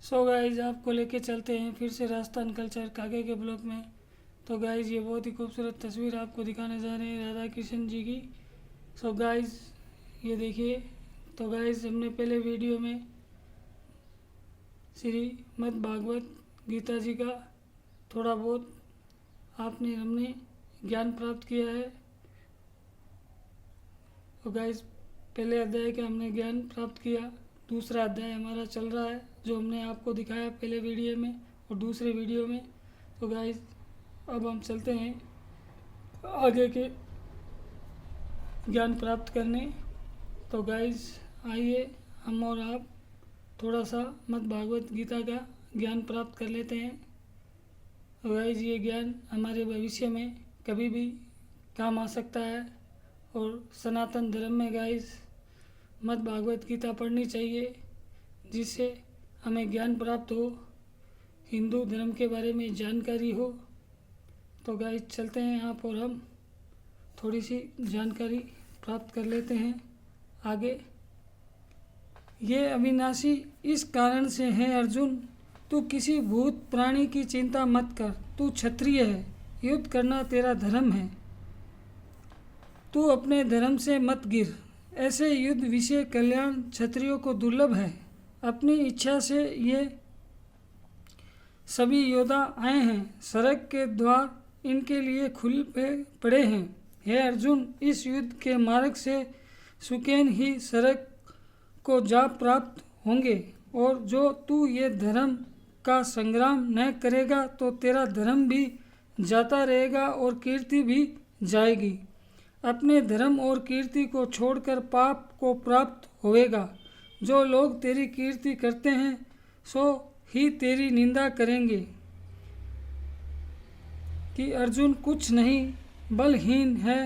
So guys आपको लेके चलते हैं फिर से राजस्थान कल्चर कागे के ब्लॉक में। तो गाइज ये बहुत ही खूबसूरत तस्वीर आपको दिखाने जा रहे हैं राधा कृष्ण जी की। सो गाइज ये देखिए। तो गाइज हमने पहले वीडियो में श्रीमद् भागवत गीता जी का थोड़ा बहुत हमने ज्ञान प्राप्त किया है। तो गाइज पहले अध्याय का हमने ज्ञान प्राप्त किया, दूसरा अध्याय हमारा चल रहा है जो हमने आपको दिखाया पहले वीडियो में और दूसरे वीडियो में। तो गाइज अब हम चलते हैं आगे के ज्ञान प्राप्त करने। तो गाइज आइए हम और आप थोड़ा सा मद् भागवत गीता का ज्ञान प्राप्त कर लेते हैं। तो गाइज ये ज्ञान हमारे भविष्य में कभी भी काम आ सकता है और सनातन धर्म में गाइज मद् भागवत गीता पढ़नी चाहिए जिससे हमें ज्ञान प्राप्त हो, हिंदू धर्म के बारे में जानकारी हो। तो गाइज चलते हैं आप और हम थोड़ी सी जानकारी प्राप्त कर लेते हैं आगे। ये अविनाशी इस कारण से है अर्जुन, तू किसी भूत प्राणी की चिंता मत कर, तू क्षत्रिय है, युद्ध करना तेरा धर्म है, तू अपने धर्म से मत गिर। ऐसे युद्ध विषय कल्याण क्षत्रियों को दुर्लभ है। अपनी इच्छा से ये सभी योद्धा आए हैं, स्वर्ग के द्वार इनके लिए खुले पड़े हैं। हे अर्जुन, इस युद्ध के मार्ग से सुकैन ही स्वर्ग को जा प्राप्त होंगे, और जो तू ये धर्म का संग्राम न करेगा तो तेरा धर्म भी जाता रहेगा और कीर्ति भी जाएगी। अपने धर्म और कीर्ति को छोड़कर पाप को प्राप्त होएगा। जो लोग तेरी कीर्ति करते हैं सो ही तेरी निंदा करेंगे कि अर्जुन कुछ नहीं बलहीन है।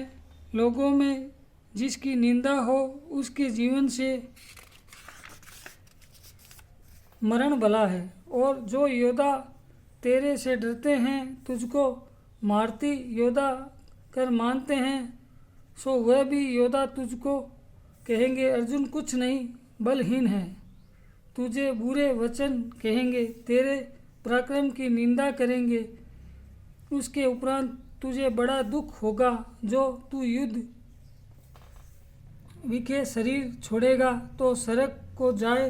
लोगों में जिसकी निंदा हो उसके जीवन से मरण भला है, और जो योद्धा तेरे से डरते हैं, तुझको मारती योद्धा कर मानते हैं, सो वह भी योद्धा तुझको कहेंगे अर्जुन कुछ नहीं बलहीन है। तुझे बुरे वचन कहेंगे, तेरे पराक्रम की निंदा करेंगे। उसके उपरांत तुझे बड़ा दुख होगा। जो तू युद्ध विखे शरीर छोड़ेगा तो स्वर्ग को जाए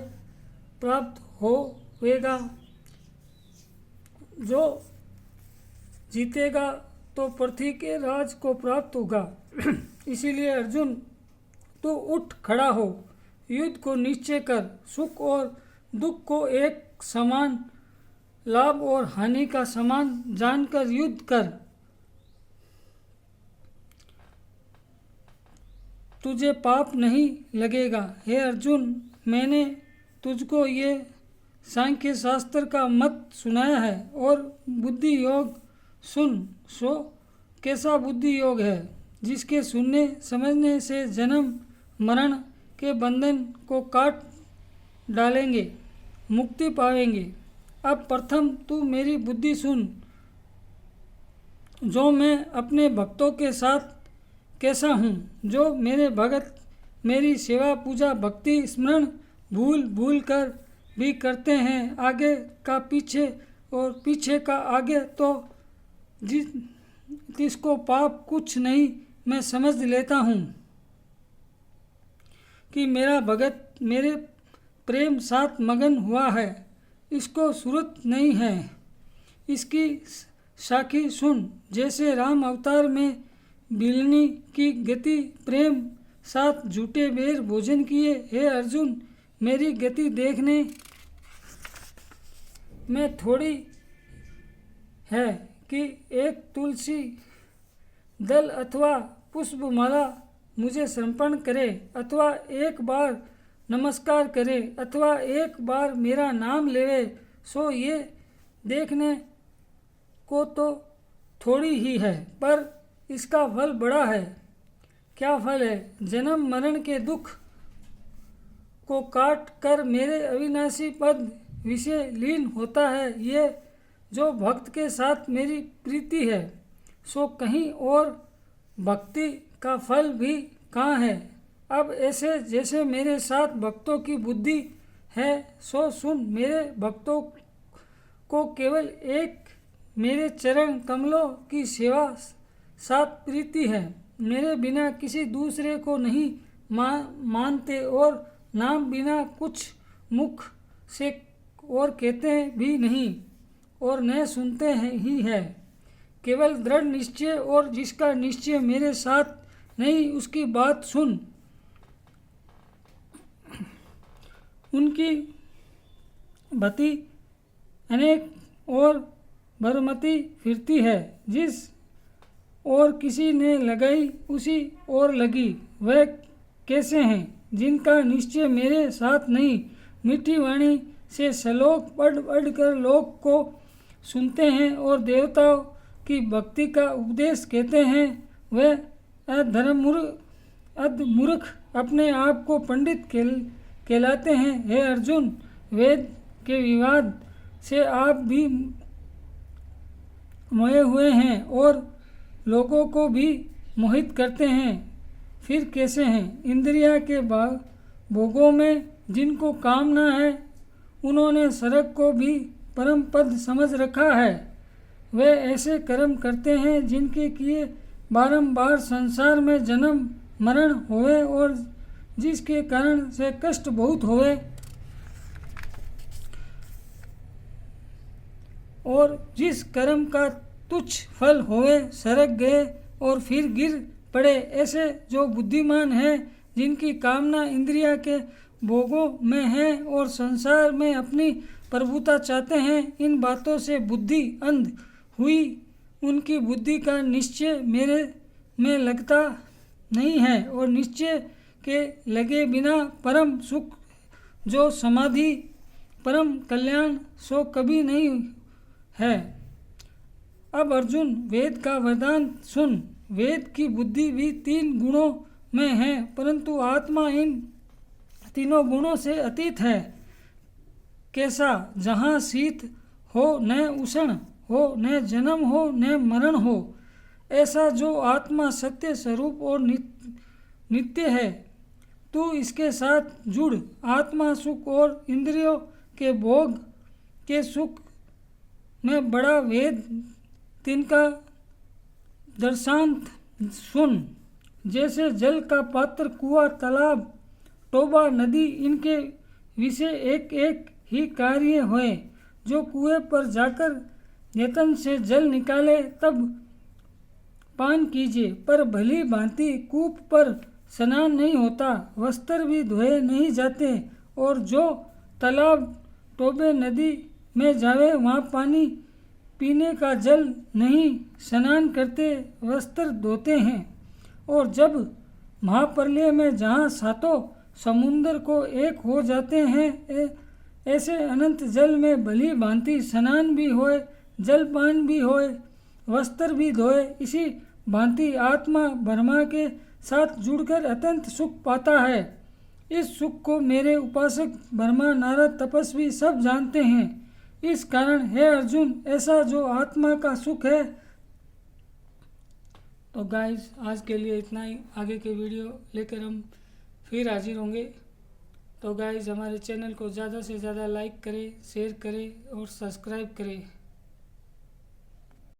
प्राप्त होएगा। जो जीतेगा तो पृथ्वी के राज को प्राप्त होगा। इसीलिए अर्जुन तू उठ खड़ा हो, युद्ध को निश्चय कर, सुख और दुख को एक समान, लाभ और हानि का समान जानकर युद्ध कर। तुझे पाप नहीं लगेगा। हे अर्जुन, मैंने तुझको ये सांख्य शास्त्र का मत सुनाया है और बुद्धि योग सुन। सो कैसा बुद्धि योग है जिसके सुनने समझने से जन्म मरण के बंधन को काट डालेंगे, मुक्ति पाएंगे। अब प्रथम तू मेरी बुद्धि सुन, जो मैं अपने भक्तों के साथ कैसा हूँ। जो मेरे भगत मेरी सेवा पूजा भक्ति स्मरण भूल भूल कर भी करते हैं, आगे का पीछे और पीछे का आगे, तो जिसको पाप कुछ नहीं मैं समझ लेता हूँ कि मेरा भगत मेरे प्रेम साथ मगन हुआ है, इसको सूरत नहीं है। इसकी साखी सुन, जैसे राम अवतार में बिलनी की गति प्रेम साथ झूठे बेर भोजन किए। हे अर्जुन, मेरी गति देखने में थोड़ी है कि एक तुलसी दल अथवा पुष्पमाला मुझे समर्पण करे, अथवा एक बार नमस्कार करे, अथवा एक बार मेरा नाम लेवे, सो ये देखने को तो थोड़ी ही है, पर इसका फल बड़ा है। क्या फल है? जन्म मरण के दुख को काट कर मेरे अविनाशी पद विषय लीन होता है। ये जो भक्त के साथ मेरी प्रीति है, सो कहीं और भक्ति का फल भी कहाँ है। अब ऐसे जैसे मेरे साथ भक्तों की बुद्धि है सो सुन। मेरे भक्तों को केवल एक मेरे चरण कमलों की सेवा साथ प्रीति है। मेरे बिना किसी दूसरे को नहीं मानते और नाम बिना कुछ मुख से और कहते भी नहीं और न सुनते हैं ही है। केवल दृढ़ निश्चय और जिसका निश्चय मेरे साथ नहीं उसकी बात सुन। उनकी भति अनेक और भरमती फिरती है, जिस और किसी ने लगाई उसी और लगी। वह कैसे हैं जिनका निश्चय मेरे साथ नहीं। मीठी वाणी से श्लोक पढ़ पढ़ कर लोक को सुनते हैं और देवताओं की भक्ति का उपदेश कहते हैं। वह अधमूर्ख अपने आप को पंडित कहलाते हैं। हे अर्जुन, वेद के विवाद से आप भी मोहे हुए हैं और लोगों को भी मोहित करते हैं। फिर कैसे हैं इंद्रिया के भोगों में जिनको कामना है, उन्होंने स्वर्ग को भी परम पद समझ रखा है। वे ऐसे कर्म करते हैं जिनके किए बारंबार संसार में जन्म मरण होवे और जिसके कारण से कष्ट बहुत होवे और जिस कर्म का तुच्छ फल होवे सरक गए और फिर गिर पड़े। ऐसे जो बुद्धिमान हैं, जिनकी कामना इंद्रिया के भोगों में है और संसार में अपनी प्रभुता चाहते हैं, इन बातों से बुद्धि अंध हुई। उनकी बुद्धि का निश्चय मेरे में लगता नहीं है और निश्चय के लगे बिना परम सुख जो समाधि परम कल्याण सो कभी नहीं है। अब अर्जुन, वेद का वरदान सुन। वेद की बुद्धि भी 3 गुणों में है, परंतु आत्मा इन तीनों गुणों से अतीत है। कैसा? जहाँ शीत हो न उष्ण हो, न जन्म हो न मरण हो, ऐसा जो आत्मा सत्य स्वरूप और नित्य है। तू इसके साथ जुड़। आत्मा सुख और इंद्रियों के भोग के सुख में बड़ा वेद तिनका दर्शांत सुन। जैसे जल का पात्र, कुआं, तालाब, टोबा, नदी, इनके विषय एक एक ही कार्य हुए। जो कुएं पर जाकर यतन से जल निकाले तब पान कीजिए, पर भली भांति कूप पर स्नान नहीं होता, वस्त्र भी धोए नहीं जाते। और जो तालाब टोबे नदी में जावे वहाँ पानी पीने का जल नहीं, स्नान करते वस्त्र धोते हैं। और जब महाप्रलय में जहाँ सातों समुद्र को एक हो जाते हैं, ऐसे अनंत जल में भली भांति स्नान भी होए, जलपान भी होए, वस्त्र भी धोए। इसी भांति आत्मा ब्रह्मा के साथ जुड़कर अत्यंत सुख पाता है। इस सुख को मेरे उपासक ब्रह्मा, नारद, तपस्वी सब जानते हैं। इस कारण हे अर्जुन, ऐसा जो आत्मा का सुख है। तो गाइस, आज के लिए इतना ही। आगे के वीडियो लेकर हम फिर हाजिर होंगे। तो गाइस, हमारे चैनल को ज़्यादा से ज़्यादा लाइक करें, शेयर करें और सब्सक्राइब करें।